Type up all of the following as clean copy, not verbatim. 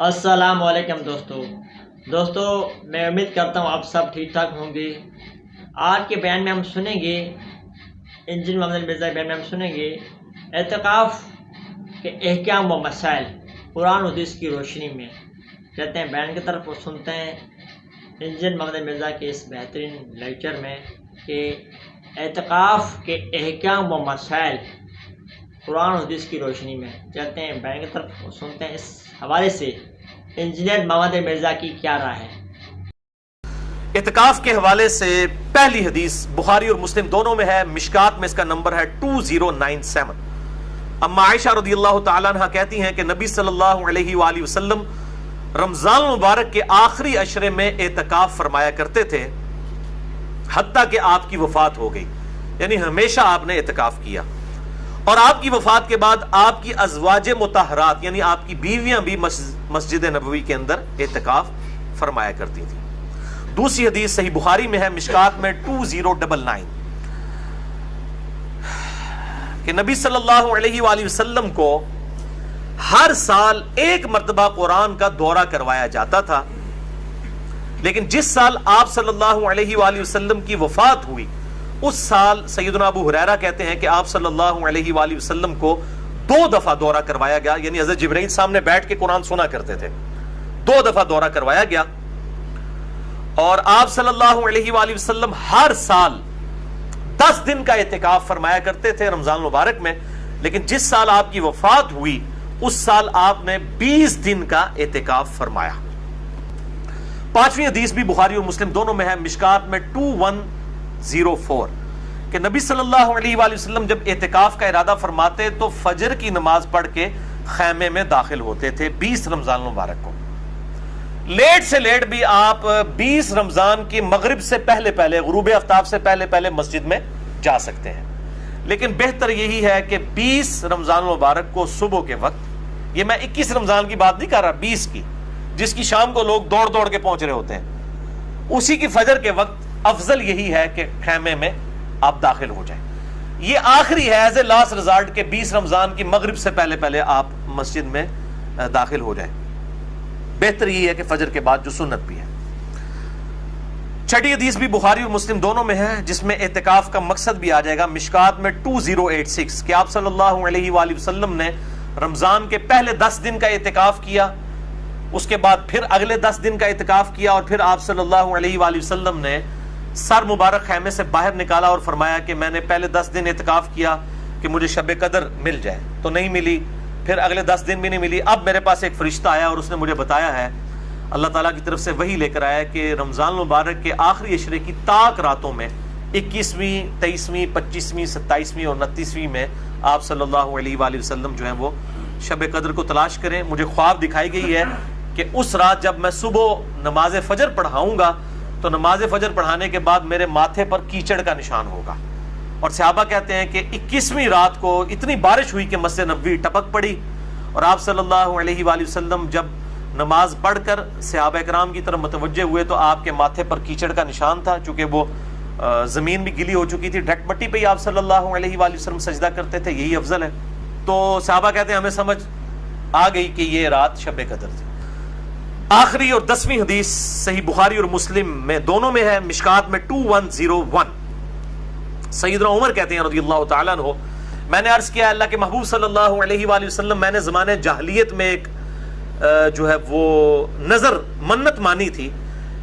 السلام علیکم دوستو میں امید کرتا ہوں آپ سب ٹھیک ٹھاک ہوں گے۔ آج کے بیان میں ہم سنیں گے انجینئر محمد مرزا کے بیان میں ہم سنیں گے اعتکاف کے احکام و مسائل قرآن و حدیث کی روشنی میں۔ کہتے ہیں بیان کی طرف سنتے ہیں انجینئر محمد مرزا کے اس بہترین لیکچر میں کہ اعتکاف کے احکام و مسائل قرآن و حدیث کی روشنی میں۔ چلتے ہیں بیان کی طرف سنتے ہیں اس حوالے سے انجینئر محمد مرزا کی کیا رائے ہے۔ اعتکاف کے حوالے سے پہلی حدیث بخاری اور مسلم دونوں میں ہے، مشکات میں اس کا نمبر ہے 2097۔ اما عائشہ رضی اللہ تعالیٰ عنہ کہتی ہیں کہ نبی صلی اللہ علیہ وآلہ وسلم رمضان المبارک کے آخری عشرے میں اعتکاف فرمایا کرتے تھے حتیٰ کہ آپ کی وفات ہو گئی، یعنی ہمیشہ آپ نے اعتکاف کیا۔ اور آپ کی وفات کے بعد آپ کی ازواج مطہرات یعنی آپ کی بیویاں بھی مسجد نبوی کے اندر اعتکاف فرمایا کرتی تھیں۔ دوسری حدیث صحیح بخاری میں ہے، مشکات میں 2099، کہ نبی صلی اللہ علیہ وآلہ وسلم کو ہر سال ایک مرتبہ قرآن کا دورہ کروایا جاتا تھا، لیکن جس سال آپ صلی اللہ علیہ وآلہ وسلم کی وفات ہوئی اس سال سیدنا ابو ہریرہ کہتے ہیں کہ آپ صلی اللہ علیہ وآلہ وسلم کو 2 دفعہ دورہ کروایا گیا، یعنی حضرت جبرائیل سامنے بیٹھ کے قرآن سنا کرتے تھے، 2 دفعہ دورہ کروایا گیا۔ اور آپ صلی اللہ علیہ وآلہ وسلم ہر سال 10 دن کا اعتکاف فرمایا کرتے تھے رمضان مبارک میں، لیکن جس سال آپ کی وفات ہوئی اس سال آپ نے 20 دن کا اعتکاف فرمایا۔ پانچویں حدیث بھی بخاری اور مسلم دونوں میں ہے، مشکات میں 2104، کہ نبی صلی اللہ علیہ وآلہ وسلم جب اعتکاف کا ارادہ فرماتے تو فجر کی نماز پڑھ کے خیمے میں داخل ہوتے تھے 20 رمضان مبارک کو۔ لیٹ سے لیٹ بھی آپ 20 رمضان کی مغرب سے پہلے غروب آفتاب سے پہلے مسجد میں جا سکتے ہیں، لیکن بہتر یہی ہے کہ 20 رمضان مبارک کو صبح کے وقت، یہ میں 21 رمضان کی بات نہیں کر رہا، 20 کی، جس کی شام کو لوگ دوڑ کے پہنچ رہے ہوتے ہیں، اسی کی فجر کے وقت افضل یہی ہے کہ خیمے میں آپ داخل ہو جائیں۔ یہ آخری ہے ایز اے لاسٹ ریزالٹ کہ 20 رمضان کی مغرب سے پہلے آپ مسجد میں داخل ہو جائیں۔ بہتر یہی ہے کہ فجر کے بعد جو سنت بھی ہے۔ چھٹی حدیث بھی بخاری اور مسلم دونوں میں ہے، جس میں اعتکاف کا مقصد بھی آ جائے گا، مشکات میں 2086، کہ آپ صلی اللہ علیہ وآلہ وسلم نے رمضان کے پہلے 10 دن کا اعتکاف کیا، اس کے بعد پھر اگلے 10 دن کا اعتکاف کیا، اور پھر آپ صلی اللہ علیہ وآلہ وسلم نے سر مبارک خیمے سے باہر نکالا اور فرمایا کہ میں نے پہلے 10 دن اعتکاف کیا کہ مجھے شب قدر مل جائے، تو نہیں ملی، پھر اگلے 10 دن بھی نہیں ملی۔ اب میرے پاس ایک فرشتہ آیا اور اس نے مجھے بتایا ہے، اللہ تعالیٰ کی طرف سے وحی لے کر آیا کہ رمضان مبارک کے آخری عشرے کی تاک راتوں میں 21ویں 23ویں 25ویں 27ویں اور 29ویں میں آپ صلی اللہ علیہ وآلہ وسلم جو ہیں وہ شب قدر کو تلاش کریں۔ مجھے خواب دکھائی گئی ہے کہ اس رات جب میں صبح نماز فجر پڑھاؤں گا تو نماز فجر پڑھانے کے بعد میرے ماتھے پر کیچڑ کا نشان ہوگا، اور صحابہ کہتے ہیں کہ 21ویں رات کو اتنی بارش ہوئی کہ مسجد نبوی ٹپک پڑی، اور آپ صلی اللہ علیہ وآلہ وسلم جب نماز پڑھ کر صحابہ کرام کی طرف متوجہ ہوئے تو آپ کے ماتھے پر کیچڑ کا نشان تھا، چونکہ وہ زمین بھی گیلی ہو چکی تھی، ڈھک مٹی پہ ہی آپ صلی اللہ علیہ وآلہ وسلم سجدہ کرتے تھے، یہی افضل ہے۔ تو صحابہ کہتے ہیں ہمیں سمجھ آ گئی کہ یہ رات شب قدر تھی۔ آخری اور 10ویں حدیث صحیح بخاری اور مسلم میں دونوں میں ہے، مشکات میں 2101، سیدنا عمر کہتے ہیں رضی اللہ تعالیٰ عنہ، میں نے عرض کیا اللہ کے محبوب صلی اللہ علیہ وآلہ وسلم، میں نے زمانے جاہلیت میں ایک جو ہے وہ نظر منت مانی تھی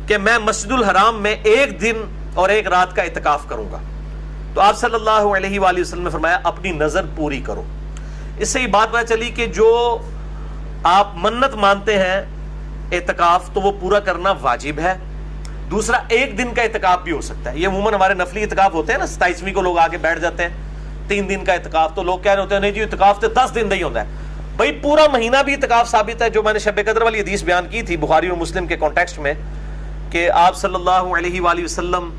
کہ میں مسجد الحرام میں 1 دن اور 1 رات کا اعتکاف کروں گا، تو آپ صلی اللہ علیہ وآلہ وسلم نے فرمایا اپنی نظر پوری کرو۔ اس سے یہ بات پتہ چلی کہ جو آپ منت مانتے ہیں اعتکاف تو وہ پورا کرنا واجب ہے۔ دوسرا 1 دن کا اعتکاف بھی ہو سکتا ہے، یہ عموماً ہمارے نفلی اعتکاف ہوتے ہیں نا، 27ویں کو لوگ آ کے بیٹھ جاتے ہیں 3 دن کا اعتکاف، تو لوگ کہہ رہے ہوتے ہیں نہیں جی اعتکاف تو 10 دن نہیں ہوتا ہے، بھائی پورا مہینہ بھی اعتکاف ثابت ہے۔ جو میں نے شب قدر والی حدیث بیان کی تھی بخاری اور مسلم کے کانٹیکسٹ میں، کہ آپ صلی اللہ علیہ وآلہ وسلم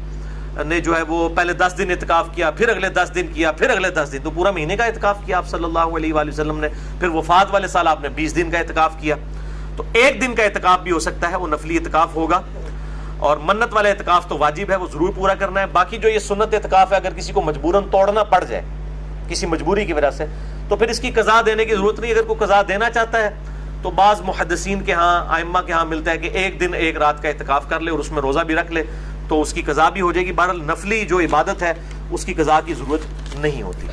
نے جو ہے وہ پہلے 10 دن اعتکاف کیا، پھر اگلے 10 دن کیا، پھر اگلے 10 دن، تو پورا مہینے کا اعتکاف کیا آپ صلی اللہ علیہ وآلہ وسلم نے۔ پھر وفات والے سال آپ نے 20 دن کا اعتکاف کیا، تو 1 دن کا اعتکاف بھی ہو سکتا ہے، وہ نفلی اعتکاف ہوگا، اور منت والا اعتکاف تو واجب ہے، وہ ضرور پورا کرنا ہے۔ باقی جو یہ سنت اعتکاف ہے، اگر کسی کو مجبوراً توڑنا پڑ جائے کسی مجبوری کی وجہ سے، تو پھر اس کی قضا دینے کی ضرورت نہیں۔ اگر کوئی قضا دینا چاہتا ہے تو بعض محدثین کے ہاں، ائمہ کے ہاں ملتا ہے کہ ایک دن ایک رات کا اعتکاف کر لے اور اس میں روزہ بھی رکھ لے تو اس کی قضا بھی ہو جائے گی. بہرحال نفلی جو عبادت ہے اس کی قضا کی ضرورت نہیں ہوتی.